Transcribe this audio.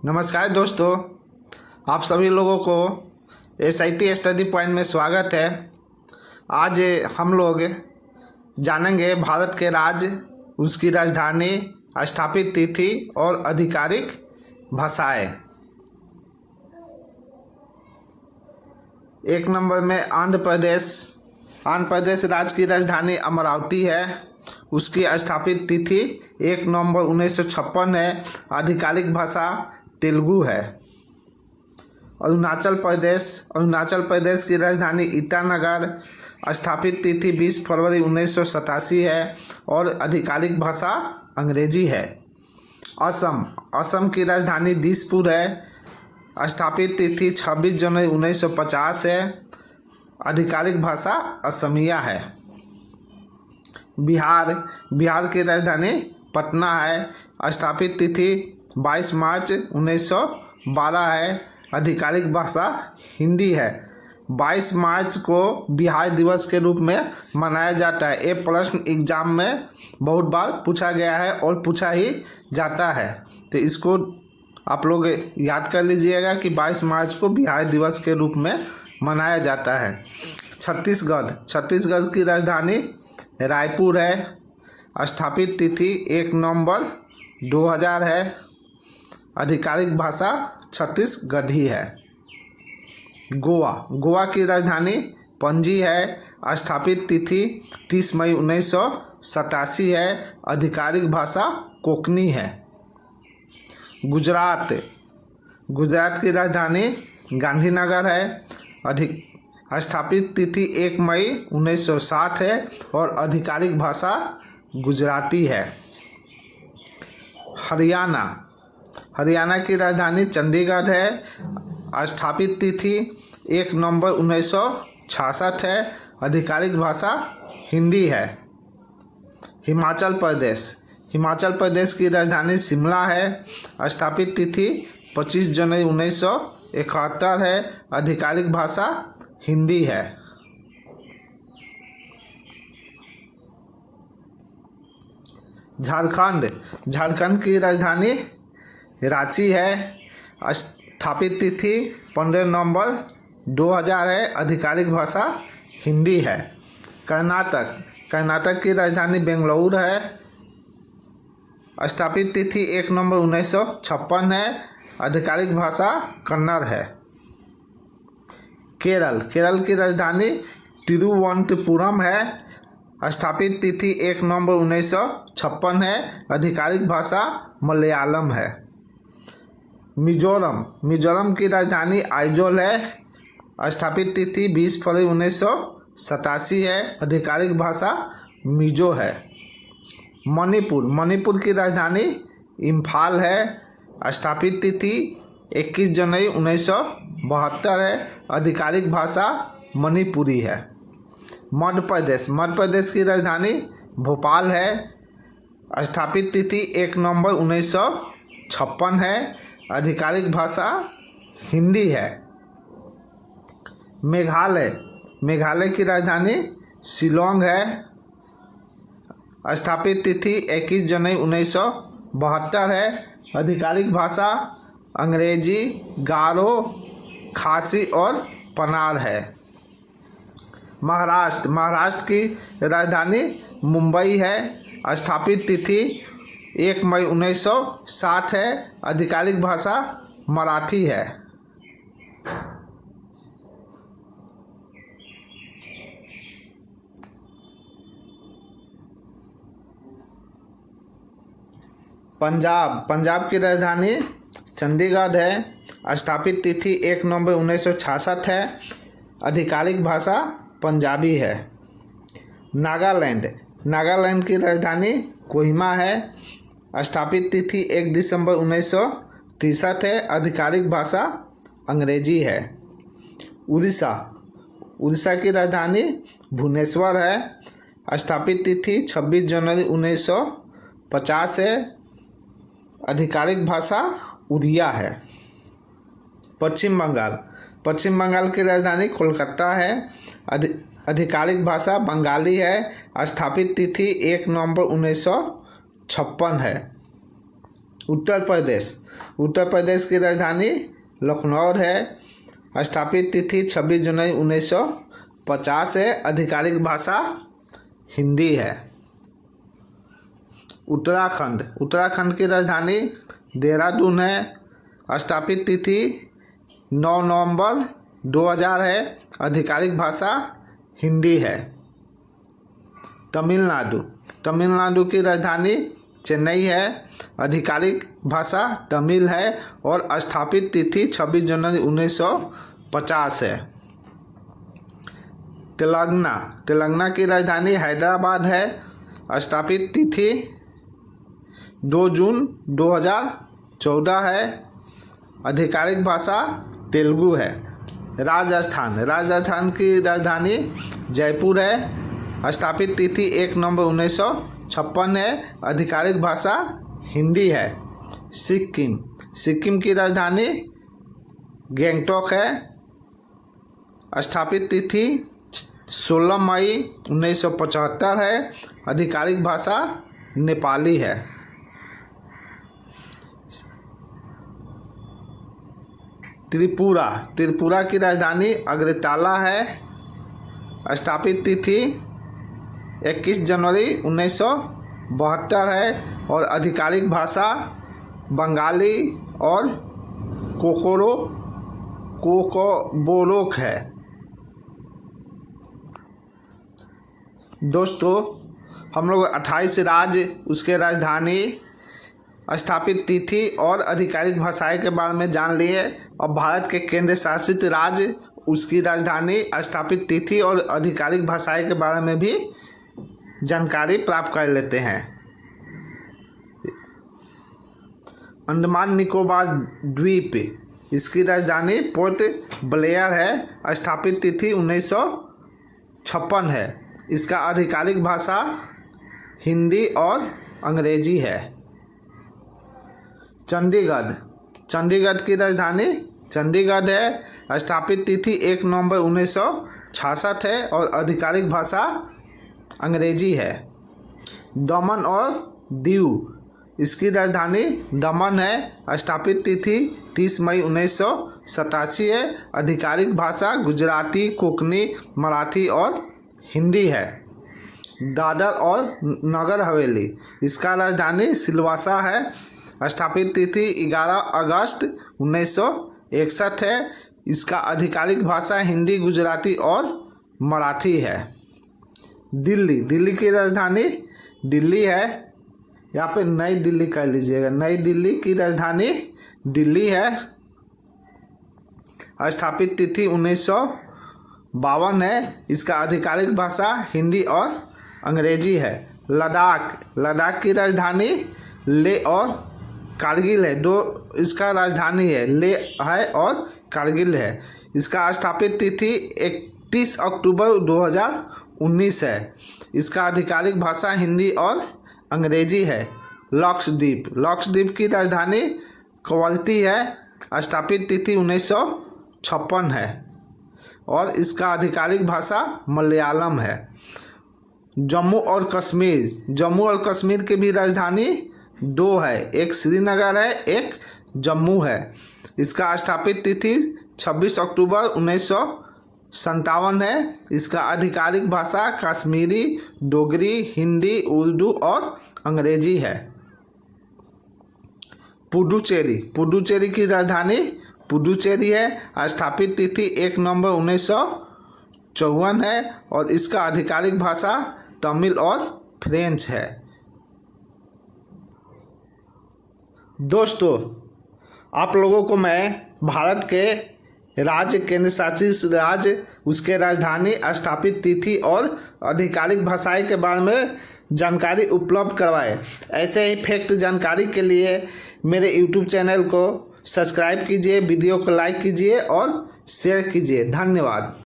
नमस्कार दोस्तों, आप सभी लोगों को SIT स्टडी पॉइंट में स्वागत है। आज हम लोग जानेंगे भारत के राज्य, उसकी राजधानी, स्थापित तिथि और आधिकारिक भाषाएं। एक नंबर में आंध्र प्रदेश। आंध्र प्रदेश राज्य की राजधानी अमरावती है। उसकी स्थापित तिथि 1 नवंबर 1956 है। आधिकारिक भाषा तेलुगु है। अरुणाचल प्रदेश की राजधानी ईटानगर। स्थापित तिथि 20 फरवरी 1987 है और आधिकारिक भाषा अंग्रेजी है। असम की राजधानी दिसपुर है। स्थापित तिथि 26 जनवरी 1950 है। आधिकारिक भाषा असमिया है। बिहार की राजधानी पटना है। स्थापित तिथि 22 मार्च 1912 है। आधिकारिक भाषा हिंदी है। 22 मार्च को बिहार दिवस के रूप में मनाया जाता है। ये प्रश्न एग्जाम में बहुत बार पूछा गया है और पूछा ही जाता है, तो इसको आप लोग याद कर लीजिएगा कि 22 मार्च को बिहार दिवस के रूप में मनाया जाता है। छत्तीसगढ़ की राजधानी रायपुर है। स्थापित तिथि 1 नवंबर 2000 है। आधिकारिक भाषा छत्तीसगढ़ी है। गोवा की राजधानी पणजी है। स्थापित तिथि 30 मई 1987 है। आधिकारिक भाषा कोंकणी है। गुजरात की राजधानी गांधीनगर है। स्थापित तिथि 1 मई 1960 है और आधिकारिक भाषा गुजराती है। हरियाणा की राजधानी चंडीगढ़ है। स्थापित तिथि 1 नवंबर 1966 है। आधिकारिक भाषा हिंदी है। हिमाचल प्रदेश की राजधानी शिमला है। स्थापित तिथि 25 जनवरी 1971 है। आधिकारिक भाषा हिंदी है। झारखंड की राजधानी रांची है। स्थापित तिथि 15 नवंबर 2000 है। आधिकारिक भाषा हिंदी है। कर्नाटक की राजधानी बेंगलुरु है। स्थापित तिथि 1 नवंबर 1956 है। आधिकारिक भाषा कन्नड़ है। केरल की राजधानी तिरुवनंतपुरम है। स्थापित तिथि 1 नवंबर 1956 है। आधिकारिक भाषा मलयालम है। मिजोरम की राजधानी आइजोल है। स्थापित तिथि 20 फरवरी 1987 है। आधिकारिक भाषा मिजो है। मणिपुर की राजधानी इम्फाल है। स्थापित तिथि 21 जनवरी 1972 है। आधिकारिक भाषा मणिपुरी है। मध्य प्रदेश की राजधानी भोपाल है। स्थापित तिथि 1 नवंबर 1956 है। आधिकारिक भाषा हिंदी है। मेघालय की राजधानी शिलोंग है। स्थापित तिथि 21 जनवरी 1972 है। आधिकारिक भाषा अंग्रेजी, गारो, खासी और पनार है। महाराष्ट्र की राजधानी मुंबई है। स्थापित तिथि 1 मई 1960 है। आधिकारिक भाषा मराठी है। पंजाब की राजधानी चंडीगढ़ है। स्थापित तिथि 1 नवंबर 1966 है। आधिकारिक भाषा पंजाबी है। नागालैंड की राजधानी कोहिमा है। स्थापित तिथि 1 दिसंबर 1963 है। आधिकारिक भाषा अंग्रेजी है। उड़ीसा की राजधानी भुवनेश्वर है। स्थापित तिथि 26 जनवरी 1950 है। आधिकारिक भाषा उड़िया है। पश्चिम बंगाल की राजधानी कोलकाता है। आधिकारिक भाषा बंगाली है। स्थापित तिथि 1 नवंबर 1956 है। उत्तर प्रदेश की राजधानी लखनऊ है। स्थापित तिथि 26 जनवरी 1950 है। आधिकारिक भाषा हिंदी है। उत्तराखंड की राजधानी देहरादून है। स्थापित तिथि 9 नवंबर 2000 है। आधिकारिक भाषा हिंदी है। तमिलनाडु की राजधानी चेन्नई है। आधिकारिक भाषा तमिल है और स्थापित तिथि 26 जनवरी 1950 है। तेलंगाना की राजधानी हैदराबाद है। स्थापित तिथि 2 जून 2014 है। आधिकारिक भाषा तेलुगु है। राजस्थान की राजधानी जयपुर है। स्थापित तिथि 1 नवंबर 1956 है। आधिकारिक भाषा हिंदी है। सिक्किम की राजधानी गैंगटॉक है। स्थापित तिथि 16 मई 1975 है। आधिकारिक भाषा नेपाली है। त्रिपुरा की राजधानी अगरतला है। स्थापित तिथि 21 जनवरी 1972 है और आधिकारिक भाषा बंगाली और कोकोबोरोक है। दोस्तों, हम लोग 28 राज्य, उसके राजधानी, स्थापित तिथि और आधिकारिक भाषाएं के बारे में जान लिए। और भारत के केंद्र शासित राज्य, उसकी राजधानी, स्थापित तिथि और आधिकारिक भाषाएं के बारे में भी जानकारी प्राप्त कर लेते हैं। अंडमान निकोबार द्वीप, इसकी राजधानी पोर्ट ब्लेयर है। स्थापित तिथि 1956 है। इसका आधिकारिक भाषा हिंदी और अंग्रेजी है। चंडीगढ़ की राजधानी चंडीगढ़ है। स्थापित तिथि 1 नवंबर 1966 है और आधिकारिक भाषा अंग्रेजी है। दमन और दीव, इसकी राजधानी दमन है। स्थापित तिथि 30 मई 1987 है। आधिकारिक भाषा गुजराती, कोंकणी, मराठी और हिंदी है। दादर और नगर हवेली, इसका राजधानी सिलवासा है। स्थापित तिथि 11 अगस्त 1961 है। इसका आधिकारिक भाषा हिंदी, गुजराती और मराठी है। दिल्ली की राजधानी दिल्ली है। यहाँ पे नई दिल्ली कर लीजिएगा। नई दिल्ली की राजधानी दिल्ली है। स्थापित तिथि 1952 है। इसका आधिकारिक भाषा हिंदी और अंग्रेजी है। लद्दाख की राजधानी लेह और कारगिल है। इसका राजधानी है लेह है और कारगिल है। इसका स्थापित तिथि 31 अक्टूबर 2019 है। इसका आधिकारिक भाषा हिंदी और अंग्रेजी है। लक्षद्वीप की राजधानी कवरत्ती है। स्थापित तिथि 1956 है और इसका आधिकारिक भाषा मलयालम है। जम्मू और कश्मीर की भी राजधानी 2 है। एक श्रीनगर है, एक जम्मू है। इसका स्थापित तिथि 26 अक्टूबर 1957 है। इसका आधिकारिक भाषा कश्मीरी, डोगरी, हिंदी, उर्दू और अंग्रेजी है। पुडुचेरी की राजधानी पुडुचेरी है। स्थापित तिथि 1 नवंबर 1954 है और इसका आधिकारिक भाषा तमिल और फ्रेंच है। दोस्तों, आप लोगों को मैं भारत के राज्य, केंद्र शासित राज्य, उसके राजधानी, स्थापित तिथि और आधिकारिक भाषाएं के बारे में जानकारी उपलब्ध करवाए। ऐसे ही फैक्ट जानकारी के लिए मेरे YouTube चैनल को सब्सक्राइब कीजिए, वीडियो को लाइक कीजिए और शेयर कीजिए। धन्यवाद।